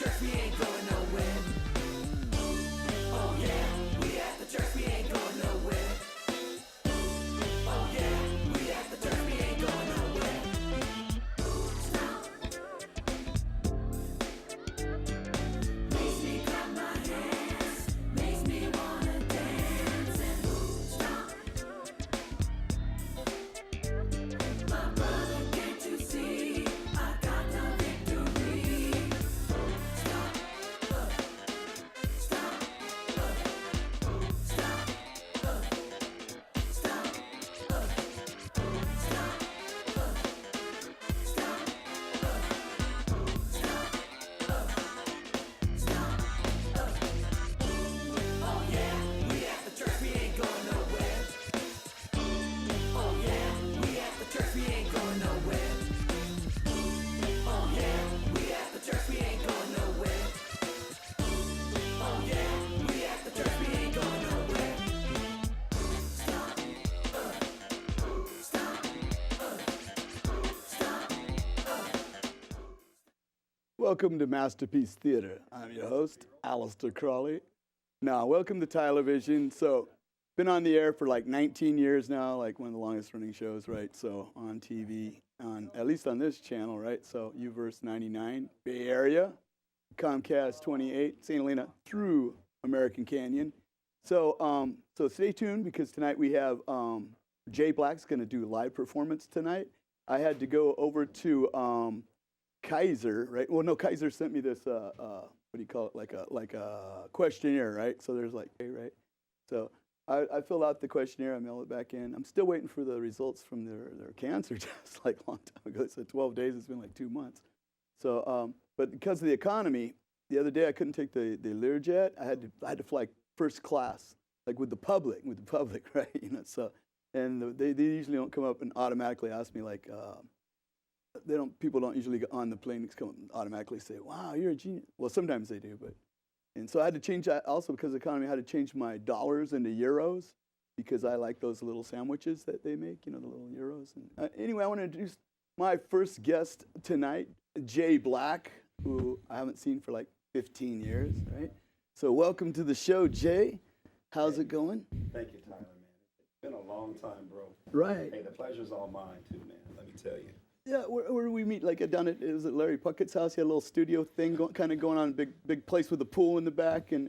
church, we ain't going nowhere. Oh yeah, we at the church, we ain't going nowhere. Oh yeah, we at the church, we ain't going nowhere. Stop. Makes me clap my hands, makes me wanna dance and stop. My brother, can't you see? I got the victory. Stop. Stop. Stop. Stop. Stop. Oh yeah, we at the church, we ain't going nowhere. Oh yeah, we at the church, we ain't going nowhere. Oh yeah, we at the church, we ain't going nowhere. Oh yeah, we at the church, we ain't going nowhere. Stop. Stop. Welcome to Masterpiece Theater. I'm your host, Alistair Crawley. Now, welcome to Tylervision. So, been on the air for like 19 years now, like one of the longest running shows, right? So, on TV, at least on this channel, right? So, Uverse 99, Bay Area, Comcast 28, St. Helena through American Canyon. So, so stay tuned because tonight we have Jay Black's going to do a live performance tonight. I had to go over to Kaiser, right? Well, no, Kaiser sent me this, what do you call it? Like a questionnaire, right? So there's like, hey, right? So I filled out the questionnaire, I mailed it back in. I'm still waiting for the results from their cancer test, like a long time ago. It said 12 days, it's been like 2 months. So, but because of the economy, the other day I couldn't take the Learjet. I had to fly first class, like with the public, right? You know, so, and they usually don't come up and automatically ask me like, people don't usually get on the plane and come up and automatically say, wow, you're a genius. Well, sometimes they do, but, and so I had to change that also because of the economy. I had to change my dollars into euros because I like those little sandwiches that they make, you know, the little euros. And, anyway, I want to introduce my first guest tonight, Jay Black, who I haven't seen for like 15 years, right? So welcome to the show, Jay. How's it going? Thank you, Tyler, man. It's been a long time, bro. Right. Hey, the pleasure's all mine, too, man. Let me tell you. Yeah, where did we meet? Like down at, it was at Larry Puckett's house. He had a little studio thing kind of going on, big place with a pool in the back, and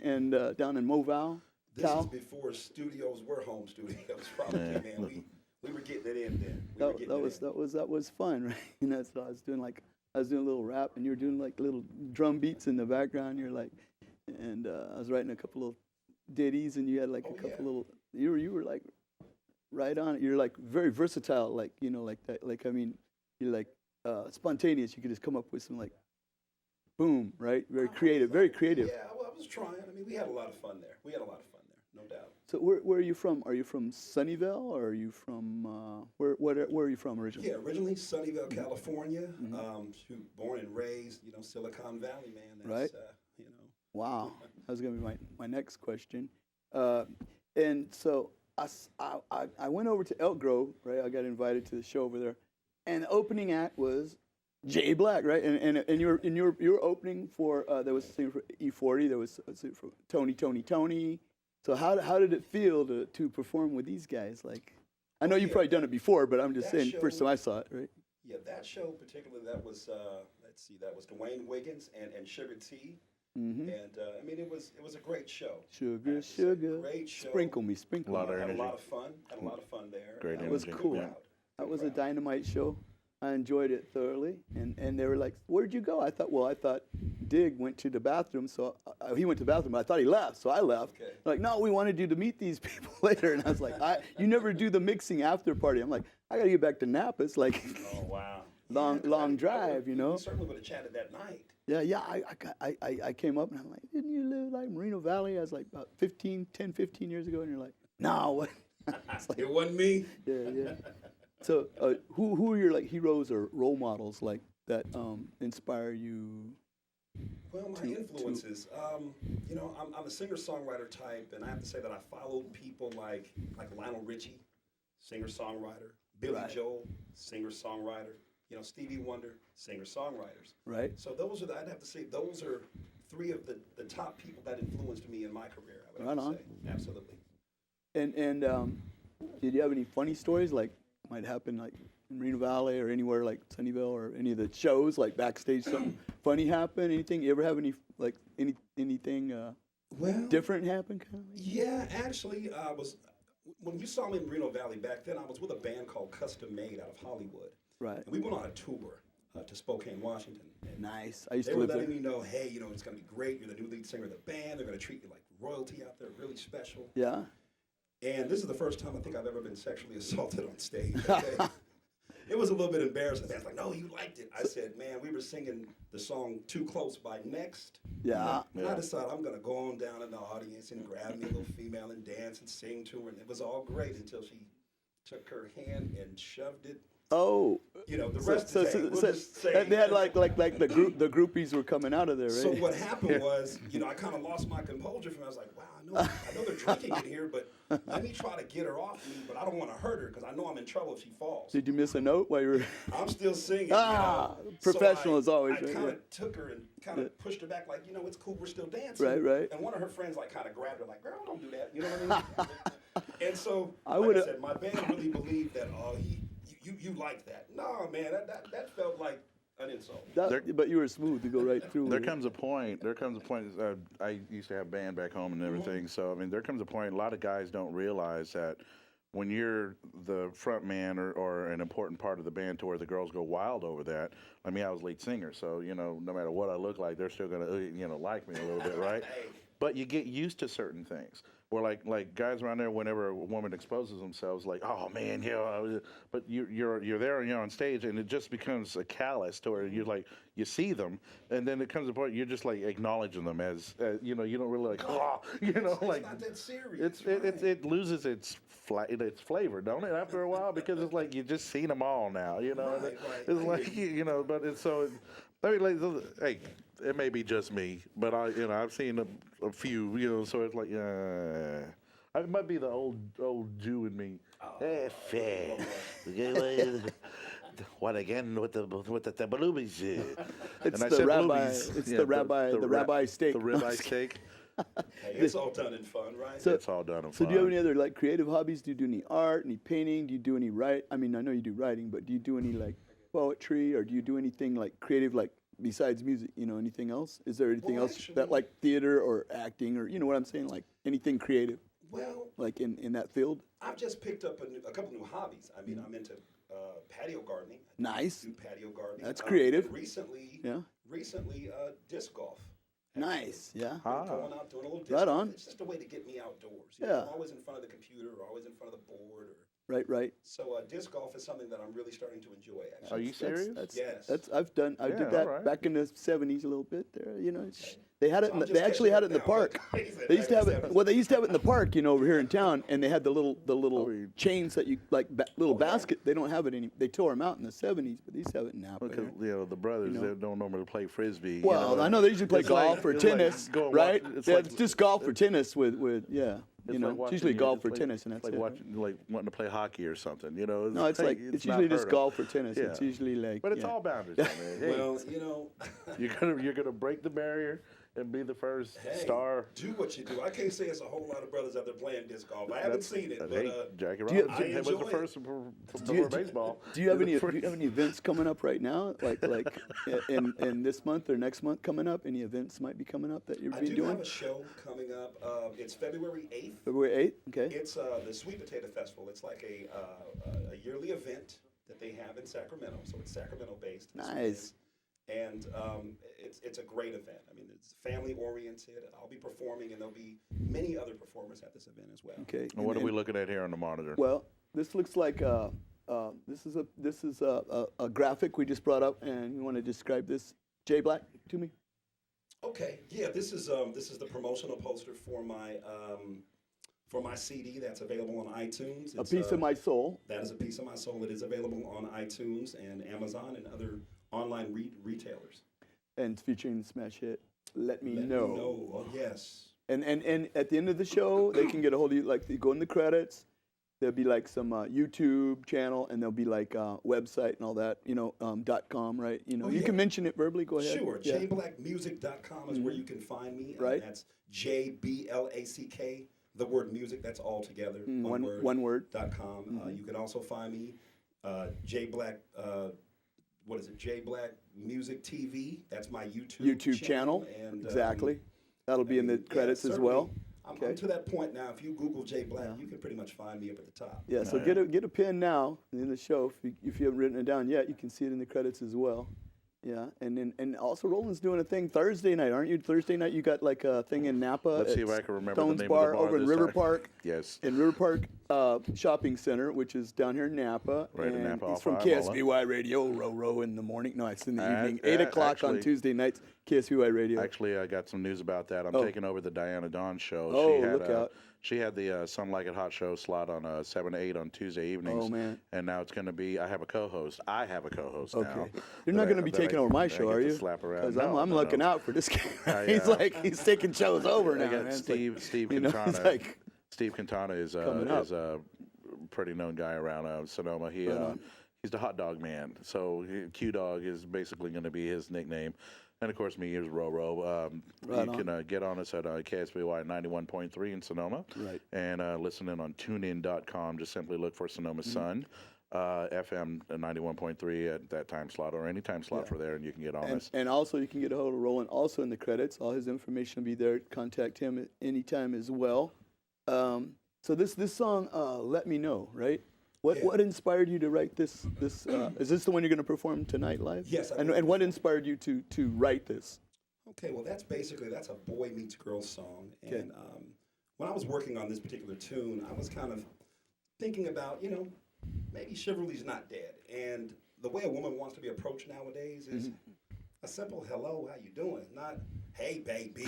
down in Moval. This is before studios were home studios, probably, man. We were getting it in then. That was fun, right? You know, so I was doing a little rap, and you were doing like little drum beats in the background. You're like, and I was writing a couple of ditties, and you had like a couple little. You were like right on it. You're like very versatile, like you know, like that. Like I mean. You're like spontaneous. You could just come up with some like, boom, right? Very creative. Yeah, well, I was trying. I mean, we had a lot of fun there. No doubt. So where are you from? Are you from Sunnyvale, or are you from where are you from originally? Yeah, originally Sunnyvale, California. Born and raised, you know, Silicon Valley, man. That's, right. You know. Wow, that was gonna be my next question. And so I went over to Elk Grove, right? I got invited to the show over there. And the opening act was Jay Black, right? And you were opening for there was a singer for E40, there was a singer for Tony. So how did it feel to perform with these guys? Like, I know you've probably done it before, but I'm just saying, first time I saw it, right? Yeah, that show particularly, that was that was Dwayne Wiggins and Sugar T. Mm-hmm. And I mean, it was a great show. Sugar, great show. Sprinkle me. Had a lot of fun there. Great energy. It was cool. That was a dynamite show. I enjoyed it thoroughly. And they were like, where'd you go? I thought Dig went to the bathroom. So he went to the bathroom, but I thought he left. So I left. Okay. Like, no, we wanted you to meet these people later. And I was like, you never do the mixing after party. I'm like, I got to get back to Napa. It's like, oh, wow. long drive, you know? We certainly would have chatted that night. Yeah. I came up and I'm like, didn't you live like Moreno Valley? I was like about 15 years ago. And you're like, no. What? Like, it wasn't me. Yeah. So, who are your like heroes or role models like that inspire you? Well, my influences. You know, I'm a singer-songwriter type, and I have to say that I followed people like Lionel Richie, singer-songwriter, Billy Joel, singer-songwriter. Stevie Wonder, singer-songwriters. Right. So those are I'd have to say those are three of the top people that influenced me in my career. I would Right have on. to say. Absolutely. And did you have any funny stories like might happen like in Reno Valley or anywhere like Sunnyvale or any of the shows like backstage something funny happen? Anything? You ever have any like anything Well, different happen? Kind of? yeah, actually, when you saw me in Reno Valley back then, I was with a band called Custom Made out of Hollywood. Right. And we went on a tour to Spokane, Washington. And Nice. I used they to were live there. letting me know, hey, it's going to be great. You're the new lead singer of the band. They're going to treat you like royalty out there, really special. Yeah. And this is the first time I think I've ever been sexually assaulted on stage. Okay? It was a little bit embarrassing. The band's like, no, you liked it. I said, man, we were singing the song Too Close by Next. Yeah. And I decided I'm going to go on down in the audience and grab me a little female and dance and sing to her. And it was all great until she took her hand and shoved it. Oh. The rest is hey, we'll just say. They had like the groupies were coming out of there, right? So what happened was, I kind of lost my composure from it. I was like, wow, I know they're drinking in here, but let me try to get her off me, but I don't want to hurt her because I know I'm in trouble if she falls. Did you miss a note while you were? I'm still singing. Professional as always. I right? kind of took her and kind of pushed her back, like, it's cool, we're still dancing. Right. And one of her friends, like, kind of grabbed her, like, girl, don't do that. You know what I mean? And so, I like I would've- said, my band really believed that, you like that. No, man, that felt like an insult. But you were smooth to go right through. There comes a point. I used to have band back home and everything. So I mean, there comes a point. A lot of guys don't realize that when you're the front man or an important part of the band, to where the girls go wild over that. I mean, I was lead singer, so no matter what I look like, they're still gonna like me a little bit, right? But you get used to certain things. Or like guys around there, whenever a woman exposes themselves, like, oh man, but you're there and you're on stage, and it just becomes a callous to where you're like, you see them, and then it comes a point you're just like acknowledging them as you don't really like, It's like not that serious. it loses its flavor, don't it? After a while, because it's like you just seen them all now, Right. It's like but it's so. I mean, like, hey, it may be just me, but I've seen a few, so it's like, it might be the old Jew in me. Fair. What again with the baloobies? It's And I the said rabbi. baloobies. It's Yeah, the rabbi steak. The ribeye steak. Hey, it's all done in fun, right? So- It's all done in So fun. do you have any other like creative hobbies? Do you do any art, any painting? Do you do any I mean, I know you do writing, but do you do any like poetry, or do you do anything like creative, like besides music? Anything else? Is there anything Well, else actually- that like theater or acting, or what I'm saying, like anything creative, Well, like in that field? I've just picked up a couple new hobbies. I mean, I'm into patio gardening. Nice. I do patio gardening. That's creative. And recently, Yeah. disc golf. Nice. Yeah. Been going out doing a little disc Right golf. on. It's just a way to get me outdoors. Yeah. I'm always in front of the computer, or always in front of the board. Right. So disc golf is something that I'm really starting to enjoy. Actually. Are you serious? Yes. I did Yeah, that all right. back in the '70s a little bit there. They had it. So I'm just They actually catching had it up in the now. park. Like, They used to have it. back in the Well, they used to have it in the park, over here in town, and they had the little Oh, chains that you like little Oh, yeah. basket. They don't have it any. They tore them out in the '70s, but they used to have it now. Because the brothers they don't normally play frisbee. Well, I know they usually play It's golf like- or it's like tennis, go and right? watch- it's Yeah, like- it's just golf or tennis with yeah. It's It's watching usually you- golf it's or like- tennis, and it's that's like it. watching, like wanting to play hockey or something. No, it's like it's not usually just heard of. golf or tennis. Yeah. It's usually like. But it's yeah. all boundaries, man. Hey, Well, you're gonna break the barrier and be the first hey, star. do what you do. I can't say it's a whole lot of brothers out there playing disc golf. I haven't seen it, but Hey, Jackie do you- Robinson I was the enjoy first it. before baseball. Do you have any events coming up right now? Like in this month or next month coming up? Any events might be coming up that you've I been do doing? have a show coming up. It's February 8th. February 8th. Okay. It's the Sweet Potato Festival. It's like a yearly event that they have in Sacramento. So it's Sacramento based. Nice. And it's a great event. I mean, it's family oriented. I'll be performing, and there'll be many other performers at this event as well. Okay. And what are we looking at here on the monitor? Well, this looks like this is a graphic we just brought up, and you want to describe this, Jay Black, to me? Okay, yeah, this is the promotional poster for my CD that's available on iTunes. A Piece of My Soul. That is A Piece of My Soul. It is available on iTunes and Amazon and other online retailers. And it's featuring the smash hit Let Me Let Know. Me know. Oh, yes. And at the end of the show, they can get a hold of you. Like, you go in the credits, there'll be like some YouTube channel, and there'll be like website and all that, .com, right? You yeah. can mention it verbally. Go ahead. Sure. Yeah. jblackmusic.com is where you can find me. And Right. that's JBLACK, the word music, that's all together. One word. .com. You can also find me, JBlack, JBlack Music TV. That's my YouTube channel. And, exactly. That'll be in the credits as well. I'm to that point now. If you Google J Black, you can pretty much find me up at the top. Yeah, so get a pen now in the show. If you haven't written it down yet, you can see it in the credits as well. Yeah, and also Roland's doing a thing Thursday night, aren't you? Thursday night you got like a thing in Napa. Let's see if I can remember Stone's the name Bar of the bar over in this River time. Park. Yes. In River Park Shopping Center, which is down here in Napa. Right in and Napa, he's off from Imola. KSBY Radio, row in the morning. No, it's in the evening. 8 o'clock on actually- Tuesday nights, KSBY Radio. Actually, I got some news about that. I'm taking over the Diana Dawn show. Oh, she had, look out. She had the Some Like It Hot show slot on 7 to 8 on Tuesday evenings. Oh, man. And now it's going to be, I have a co-host now. Okay. You're not going to be taking over my show, are you? Slap around. Because No, I'm no, looking no. out for this guy. He's taking shows over now. I got man. It's Steve it's Quintana. like Steve Quintana is a pretty known guy around Sonoma. He's the hot dog man. So Q Dog is basically going to be his nickname. And of course, me is Roro. You can get on us at KSBY 91.3 in Sonoma. Right. And listen in on tunein.com. Just simply look for Sonoma Sun. FM 91.3 at that time slot or any time slot for there, and you can get on us. And also, you can get a hold of Roland also in the credits. All his information will be there. Contact him at any time as well. So this song, Let Me Know, right? What inspired you to write this? Is this the one you're going to perform tonight live? Yes. And what inspired you to write this? Okay, well, that's a boy meets girl song. Okay. And when I was working on this particular tune, I was kind of thinking about, maybe chivalry's not dead. And the way a woman wants to be approached nowadays is a simple hello, how you doing? Not, hey, baby,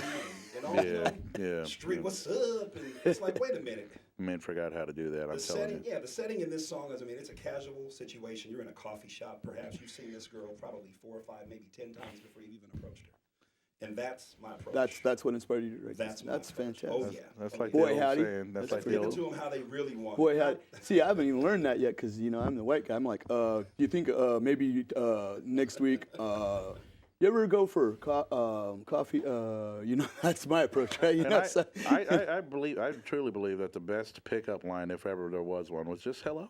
and all street, what's up? And it's like, wait a minute. Men forgot how to do that, I'm telling you. Yeah, the setting in this song is, it's a casual situation. You're in a coffee shop, perhaps. You've seen this girl probably 4 or 5, maybe 10 times before you've even approached her. And that's my approach. That's what inspired you to write this. That's fantastic. Oh, yeah. That's like Boy, the old howdy. saying. That's like the Speaking old. to them how they really want. Boy, see, I haven't even learned that yet because I'm the white guy. I'm like, do you think maybe next week? You ever go for coffee? That's my approach, right? And I truly believe that the best pickup line, if ever there was one, was just hello.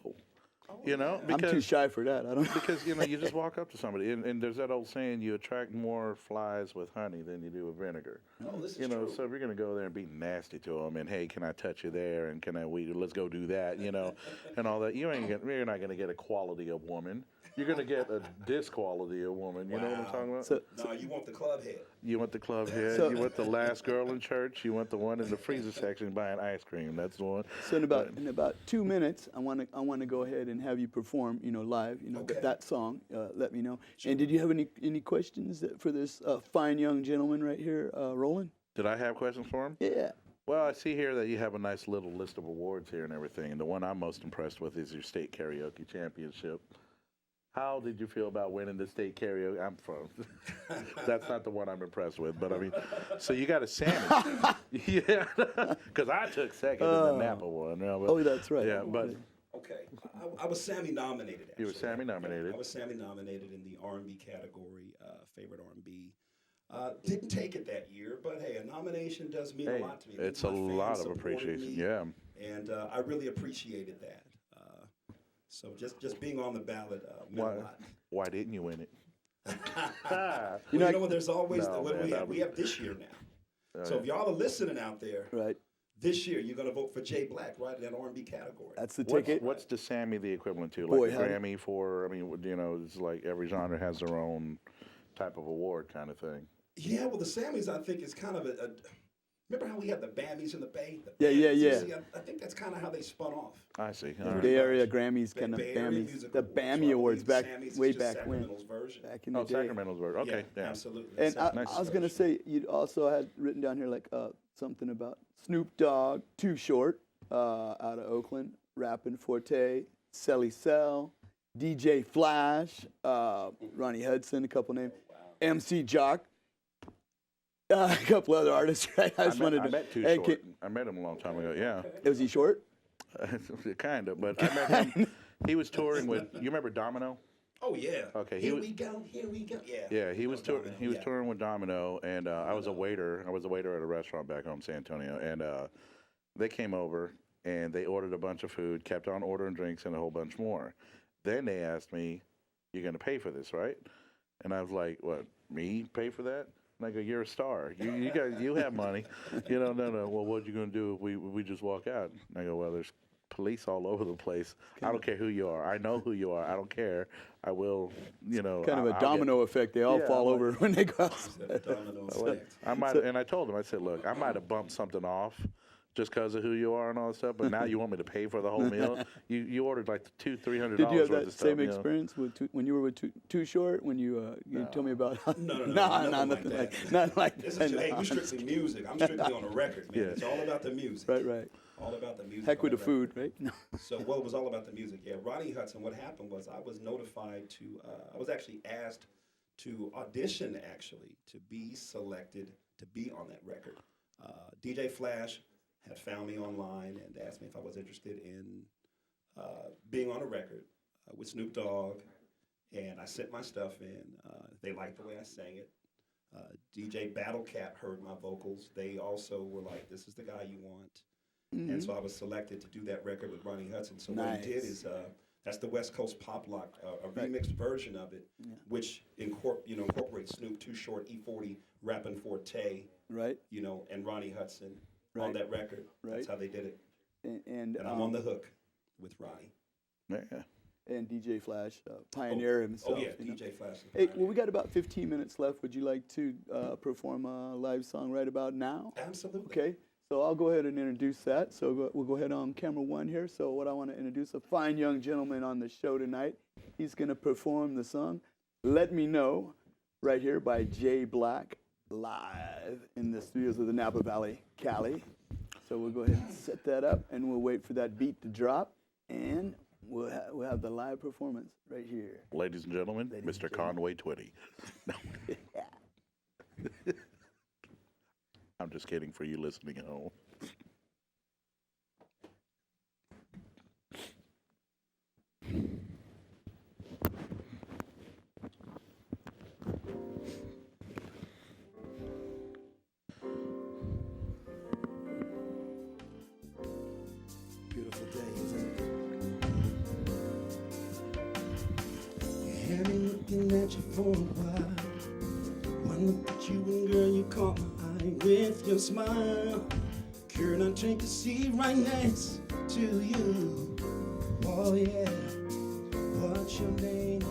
Because I'm too shy for that. I don't. Because you just walk up to somebody, and there's that old saying: you attract more flies with honey than you do with vinegar. Oh, this is true. So if you're gonna go there and be nasty to them, and hey, can I touch you there, and let's go do that, and all that, you're not gonna get a quality of woman. You're gonna get a disquality of woman. You know what I'm talking about? No, you want the club head. You want the club head. You want the last girl in church. You want the one in the freezer section buying ice cream. That's the one. So in about 2 minutes, I want to go ahead and have you perform, live, Okay. that song. Let me know. Sure. And did you have any questions for this fine young gentleman right here, Roland? Did I have questions for him? Yeah. Well, I see here that you have a nice little list of awards here and everything, and the one I'm most impressed with is your state karaoke championship. How did you feel about winning the state karaoke? I'm from. That's not the one I'm impressed with, but so you got a Sammy. Yeah, because I took second in the Napa one. That's right. Yeah, but. Okay, I was Sammy nominated. Actually. You were Sammy nominated. I was Sammy nominated in the R&B category, favorite R&B. Didn't take it that year, but hey, a nomination does mean a lot to me. It's a lot of appreciation. Yeah, and I really appreciated that. So just being on the ballot meant a lot. Why didn't you win it? There's always we have this year now. So if y'all are listening out there, right? This year you're going to vote for J Black, right, in that R&B category. That's the ticket. What's the Sammy the equivalent to? Like Boy, Grammy for? It's like every genre has their own type of award kind of thing. Yeah, well, the Sammys I think is kind of a remember how we had the Bammies in the Bay? Yeah. See, I think that's kind of how they spun off. I see. The Bay Area Grammys, kind of Bammies. The Bammy Awards way back when. Back in the day. Sacramento's version. Okay, yeah. Absolutely. And I was going to say, you also had written down here like something about Snoop Dogg, Too Short, out of Oakland, Rappin' Forte, Celly Cell, DJ Flash, Ronnie Hudson, a couple names, MC Jock. A couple other artists, right? I met Too Short. I met him a long time ago. Yeah. Was he short? Kind of, but I met him. He was touring with. You remember Domino? Oh yeah. Okay, Here we go. Yeah. Yeah, he was Domino, he was yeah. touring with Domino, and I was a waiter. I was a waiter at a restaurant back home in San Antonio, and they came over and they ordered a bunch of food, kept on ordering drinks and a whole bunch more. Then they asked me, "You're going to pay for this, right?" And I was like, "What? Me pay for that?" And I go, "You're a star. You guys, you have money. No. Well, what you going to do if we just walk out?" And I go, "Well, there's police all over the place. I don't care who you are. I know who you are. I don't care. I will, Kind of a domino effect. They all Yeah, fall I'm over when they go outside. Domino Well, effect. I might, and I told him, I said, "Look, I might have bumped something off just because of who you are and all that stuff, but now you want me to pay for the whole meal? You ordered like $200-300 Did you have worth that of stuff." same experience with when you were with Too Short? When you told me about? No, nothing that. Not like This that. is hey, we strictly music. I'm strictly on a record, man. Yeah. It's all about the music. Right. All about the music. Heck on with the record. food, right? No. So well, it was all about the music. Yeah, Ronnie Hudson. What happened was I was notified to. I was actually asked to audition, actually, to be selected to be on that record. DJ Flash had found me online and asked me if I was interested in being on a record with Snoop Dogg, and I sent my stuff in. They liked the way I sang it. DJ Battlecat heard my vocals. They also were like, "This is the guy you want." And so I was selected to do that record with Ronnie Hudson. So what he did is, that's the West Coast Pop Lock, a remixed version of it, which incorporates Snoop, Too Short, E40, Rappin' Forte, Right. and Ronnie Hudson on Right. that record. Right. That's how they did it. And And I'm on the hook with Ronnie. Yeah. and DJ Flash, pioneer himself. Oh yeah, you know. DJ Flash. is Hey, the well, we got about 15 minutes left. Would you like to perform a live song right about now? Absolutely. Okay, so I'll go ahead and introduce that. So we'll go ahead on camera one here. So what I want to introduce a fine young gentleman on the show tonight. He's going to perform the song "Let Me Know" right here by Jay Black, live in the studios of the Napa Valley, Cali. So we'll go ahead and set that up, and we'll wait for that beat to drop, and we'll have the live performance right here. Ladies and gentlemen, Mr. Conway Twitty. No. I'm just kidding for you listening at home. Beautiful day, isn't it? You had me looking at you for a while. One look at you and girl, you caught my eye with your smile. Could not drink to see right next to you. Oh yeah, what's your name?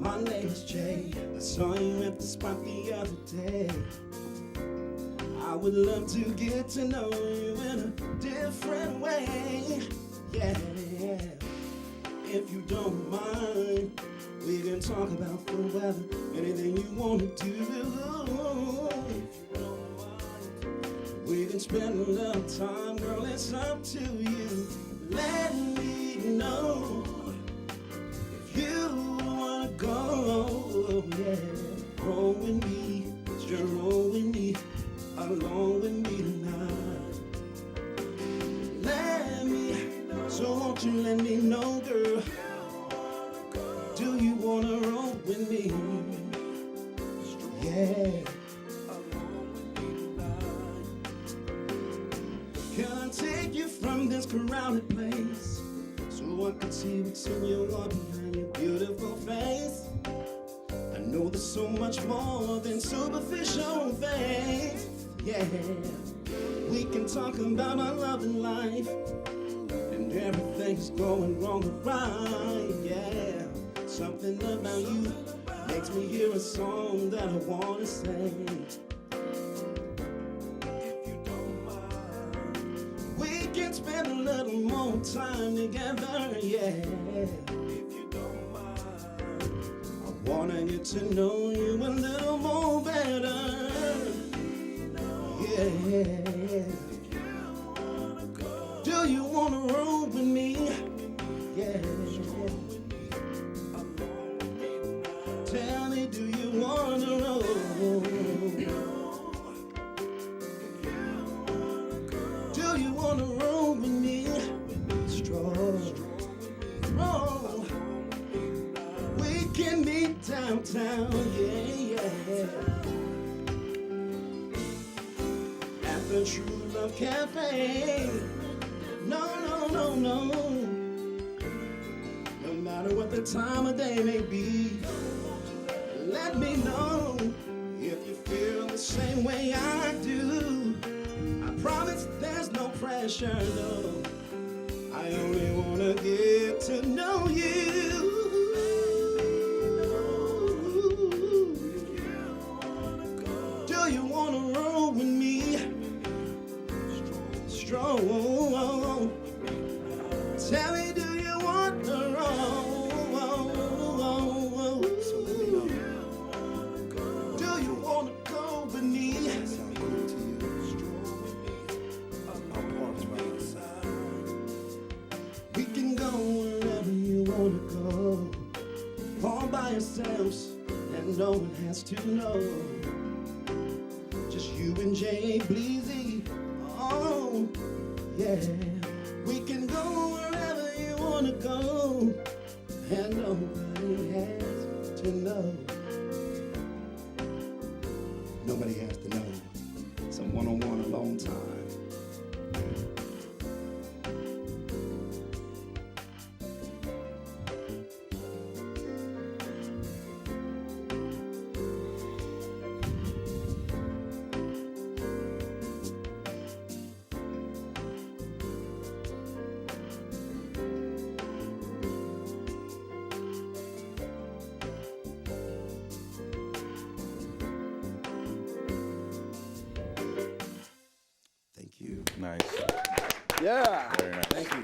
My name's Jay. I saw you at the spot the other day. I would love to get to know you in a different way. Yeah, if you don't mind, we can talk about the weather, anything you want to do. If you don't mind, we can spend a little time, girl, it's up to you. Let me know if you wanna go, yeah. Roll with me, sure roll with me, along with me tonight. So won't you let me know, girl? Do you wanna roll with me? Yeah. Can I take you from this crowded place so I can see what's in your heart behind your beautiful face? I know there's so much more than superficial things. Yeah, we can talk about our love and life, and everything's going wrong or right. Yeah, something about you makes me hear a song that I wanna sing. If you don't mind, we can spend a little more time together. Yeah, if you don't mind, I wanna get to know you a little more better. Yeah. Do you wanna roll with me? Yeah. Tell me, do you wanna roll? Do you wanna roll with me? the True Love Cafe. No, no, no, no. No matter what the time of day may be, let me know if you feel the same way I do. I promise there's no pressure, no. I only wanna get to know you. Do you wanna roll with me? Strong. Tell me, do you want to roll? Do you wanna go with me? We can go wherever you wanna go, all by yourselves, and no one has to know. Just you and Jay Bleezy. Oh, yeah. We can go wherever you wanna go, and nobody has to know. Nobody has to know. Some one-on-one alone time. Thank you. Nice. Yeah. Very nice. Thank you.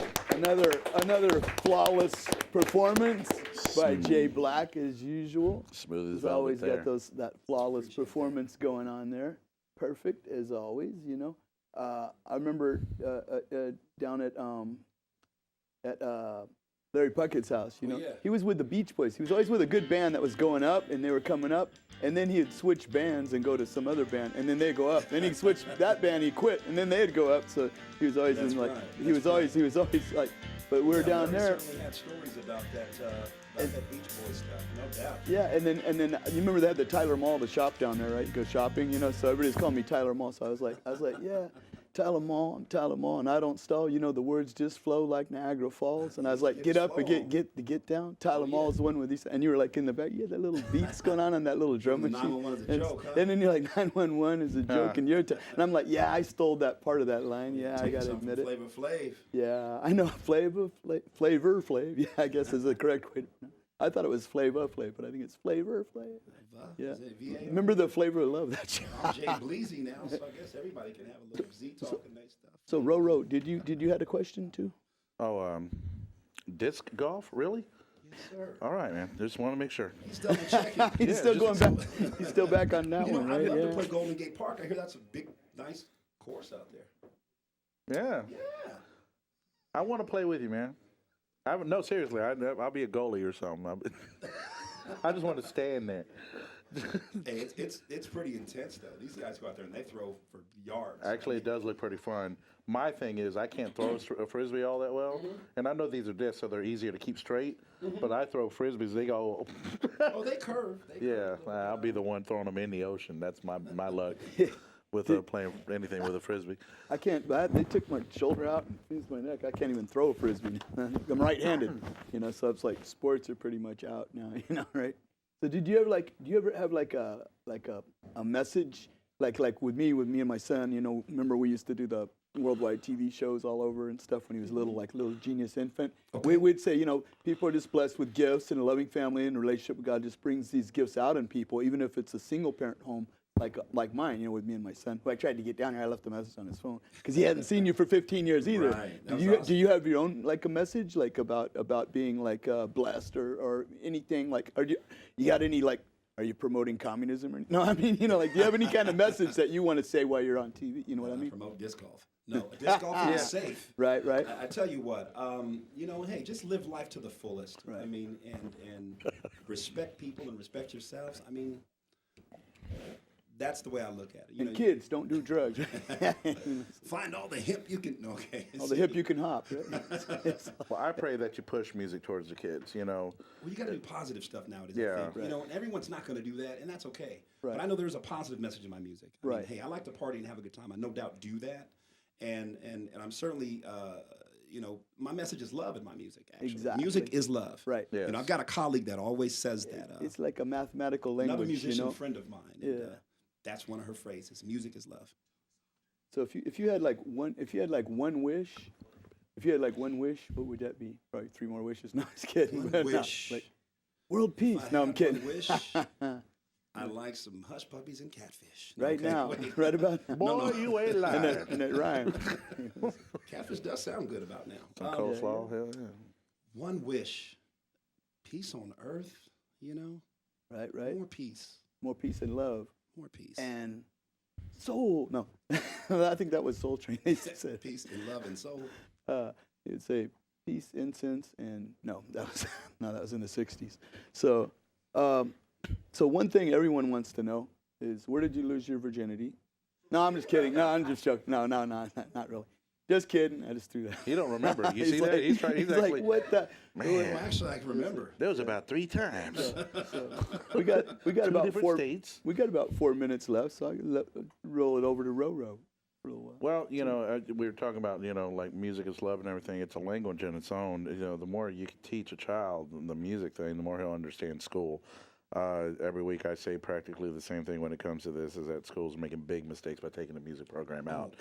Another flawless performance by Jay Black as usual. Smooth as He's velvet always there. got that flawless performance going on there. Perfect as always, you know. I remember down at Larry Puckett's house, you know. yeah. He was with the Beach Boys. He was always with a good band that was going up, and they were coming up. And then he'd switch bands and go to some other band, and then they'd go up. Then he'd switch that band, he'd quit, and then they'd go up. So he was always That's in like, right. he was always like. But we were down Larry there. certainly had stories about that Beach Boys stuff, no doubt. Yeah, and then you remember they had the Tyler Mall, the shop down there, right? You go shopping, you know. So everybody's calling me Tyler Mall. So I was like, yeah, Tyler Mall, I'm Tyler Mall, and I don't stall. You know, the words just flow like Niagara Falls. And I was like, get up and get down. Tyler Mall is the one with these. And you were like in the back, yeah, that little beats going on that little drum The machine. 911 is a joke, huh? And then you're like, 911 is a joke, and you're. And I'm like, yeah, I stole that part of that line. Yeah, I Take gotta something admit it. Flavor Flav. Yeah, I know Flavor Flav. Yeah, I guess is the correct way to pronounce. I thought it was Flavor Flav, but I think it's Flavor Flav. Yeah. Is it VA? Remember the Flavor of Love? That show. I'm Jay Bleezy now, so I guess everybody can have a little Z talk and nice stuff. So Roro, did you had a question too? Oh, disc golf, really? Yes, sir. All right, man. Just want to make sure. He's double checking. He's still going back. He's still back on that You know, one, I'd right? love to Yeah. play Golden Gate Park. I hear that's a big, nice course out there. Yeah. Yeah. I want to play with you, man. No, seriously. I'll be a goalie or something. I just want to stand there. Hey, it's pretty intense though. These guys go out there and they throw for yards. Actually, it does look pretty fun. My thing is, I can't throw a frisbee all that well, and I know these are discs, so they're easier to keep straight. But I throw frisbees; they go. Oh, they curve. They Yeah, curve. I'll be the one throwing them in the ocean. That's my luck with playing anything with a frisbee. I can't. They took my shoulder out and fused my neck. I can't even throw a frisbee. I'm right-handed, you know. So it's like sports are pretty much out now, you know, right? So do you ever have like a message like with me and my son, you know, remember we used to do the worldwide TV shows all over and stuff when he was little, like little genius infant. Okay. We'd say, you know, people are just blessed with gifts and a loving family and a relationship with God just brings these gifts out in people, even if it's a single parent home like mine, you know, with me and my son, who I tried to get down here. I left a message on his phone because he hadn't seen you for 15 years either. Right. That Do was you have your own like a message like about being like blessed or anything like? You got any like? Are you promoting communism or no? I mean, you know, like, do you have any kind of message that you want to say while you're on TV? You know what I mean? Promote disc golf. No, disc golf is safe. Right. I tell you what, you know, hey, just live life to the fullest. Right. I mean, and respect people and respect yourselves. I mean, that's the way I look at it. You And know, kids, don't do drugs. find all the hip you can. Okay. All the hip you can hop. Right? Well, I pray that you push music towards the kids. You know, Well, you got to do positive stuff nowadays. Yeah. I think. Right. You know, and everyone's not going to do that, and that's okay. Right. But I know there's a positive message in my music. I mean, Right. hey, I like to party and have a good time. I no doubt do that, and I'm certainly, you know, my message is love in my music. Actually, Exactly. music is love. Right. You know, Yes. I've got a colleague that always says that. It's like a mathematical language. Another musician you know? friend of mine. And, Yeah. that's one of her phrases. Music is love. So if you had like one wish, what would that be? Probably 3 more wishes. No, I'm just kidding. One But no, wish. like world peace. If I No, I'm had kidding. one wish, I like some hush puppies and catfish. Right Okay, now, wait. right about now. boy, you ain't lying. And that rhyme. Catfish does sound good about now. Some coleslaw, hell yeah. One wish, peace on earth. You know, Right, right. more peace, More peace and love more peace, and soul. No, I think that was Soul Train. They said. peace and love and soul. You'd say peace, incense, and no, that was in the '60s. So, so one thing everyone wants to know is where did you lose your virginity? No, I'm just kidding. No, I'm just joking. No, not really. Just kidding. I just threw that. You don't remember. You He's see like, that? He's actually. like, what the? Well, Man, actually, I can remember. there was about 3 times. So we got Two about different 4. states. We got about 4 minutes left, so I can roll it over to Roro for a little while. Well, you know, we were talking about, you know, like music is love and everything. It's a language in its own. You know, the more you can teach a child the music thing, the more he'll understand school. Every week I say practically the same thing when it comes to this, is that schools are making big mistakes by taking the music program out.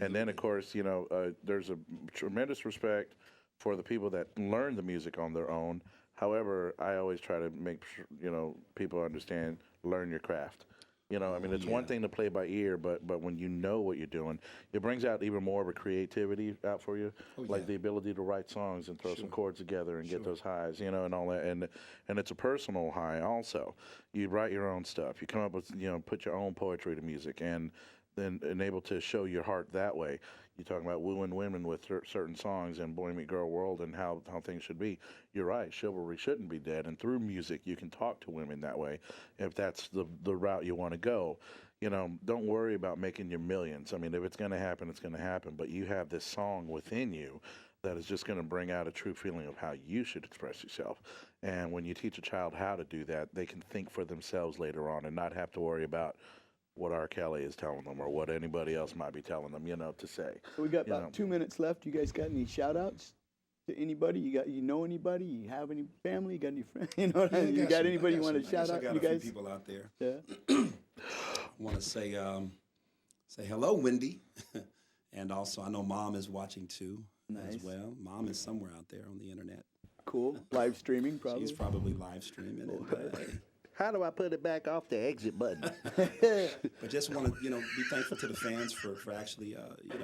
And then, of course, you know, there's a tremendous respect for the people that learn the music on their own. However, I always try to make sure, you know, people understand, learn your craft. You know, I mean, it's one thing to play by ear, but when you know what you're doing, it brings out even more of a creativity out for you, like the ability to write songs and throw some chords together and get those highs, you know, and all that. And it's a personal high also. You write your own stuff. You come up with, you know, put your own poetry to music, and then able to show your heart that way. You're talking about wooing women with certain songs and Boy Meet Girl World and how things should be. You're right. Chivalry shouldn't be dead. And through music, you can talk to women that way if that's the route you want to go. You know, don't worry about making your millions. I mean, if it's going to happen, it's going to happen. But you have this song within you that is just going to bring out a true feeling of how you should express yourself. And when you teach a child how to do that, they can think for themselves later on and not have to worry about what R. Kelly is telling them or what anybody else might be telling them, you know, to say. So we got You about know. 2 minutes left. You guys got any shout outs to anybody? You know anybody? You have any family? You got any friends? You know what I mean? You got anybody you want to shout out? I got You a few guys? people out there. Yeah. Want to say hello, Wendy, and also I know Mom is watching too Nice. as well. Mom is somewhere out there on the internet. Cool. Live streaming probably. She's probably live streaming. And, How do I put it back off the exit button? but just want to be thankful to the fans for actually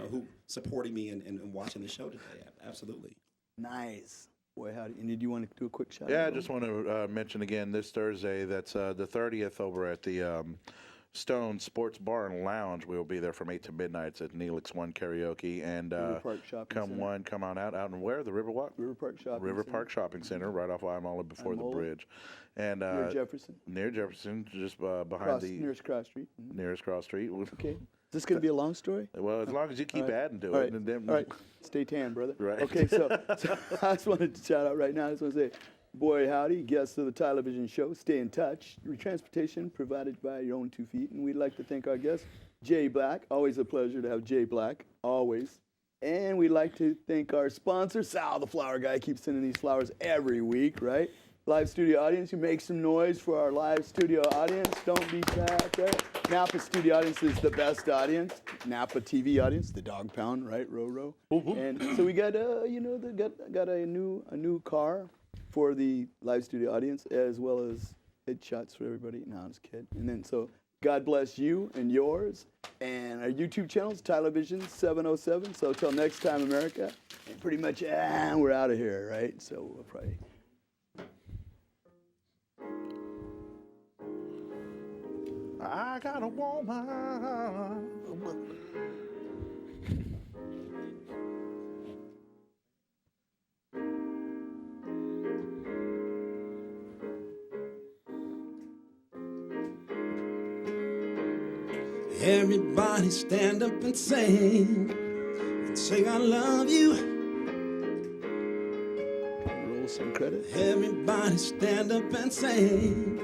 who supporting me and watching the show today. Absolutely. Nice. Boy, howdy. And did you want to do a quick shout Yeah, out? I just want to mention again this Thursday, that's the 30th over at the Stone Sports Bar and Lounge. We will be there from 8 to midnight. It's at Neelix One Karaoke. And River Park Shopping Center. come on out in where? The Riverwalk? River Park Shopping River Center. Park Shopping Center, right off Imola before the Imola. bridge. And Near Jefferson. near Jefferson, just behind the Nearest Cross Street. Mhm. nearest cross street. Okay. Is this going to be a long story? Well, as long as you keep All right. adding to All it. right. And then, All right. Stay tan, brother. Right. Okay, so I just wanted to shout out right now. I just want to say, boy, howdy, guests of the Tylervision show. Stay in touch. Transportation provided by your own 2 feet. And we'd like to thank our guest, Jay Black. Always a pleasure to have Jay Black. Always. And we'd like to thank our sponsor, Sal, the flower guy. Keeps sending these flowers every week, right? Live studio audience, you make some noise for our live studio audience. Don't be shy out there. Napa studio audience is the best audience. Napa TV audience, the dog pound, right, Roro? And so we got, got a new car for the live studio audience, as well as headshots for everybody. No, I'm just kidding. And then so God bless you and yours. And our YouTube channel is Tylervision 707. So till next time, America. And pretty much, we're out of here, right? So we'll probably. I got a woman. Everybody stand up and sing I love you. Roll some credit. Everybody stand up and sing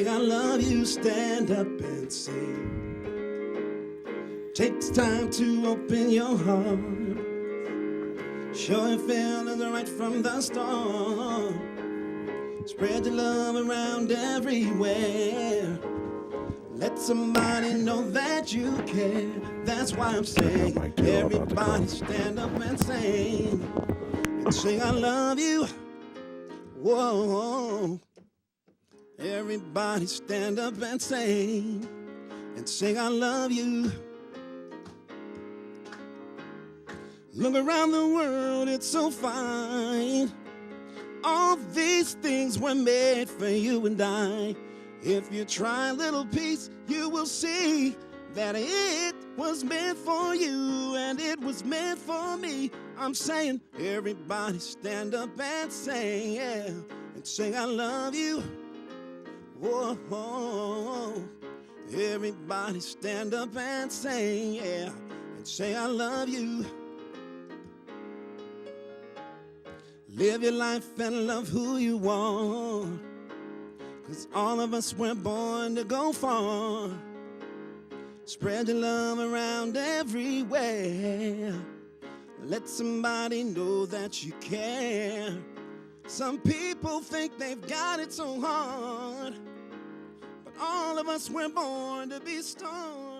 I love you. Stand up and sing. Takes time to open your heart. Show your feelings right from the start. Spread your love around everywhere. Let somebody know that you care. That's why I'm saying, everybody stand up and sing I love you. Whoa. Everybody stand up and sing I love you. Look around the world, it's so fine. All these things were made for you and I. If you try a little piece, you will see that it was meant for you and it was meant for me. I'm saying, everybody stand up and sing, yeah, and sing I love you. Whoa, everybody stand up and sing, yeah, and say I love you. Live your life and love who you want, 'cause all of us were born to go far. Spread your love around everywhere. Let somebody know that you care. Some people think they've got it so hard, but all of us were born to be strong.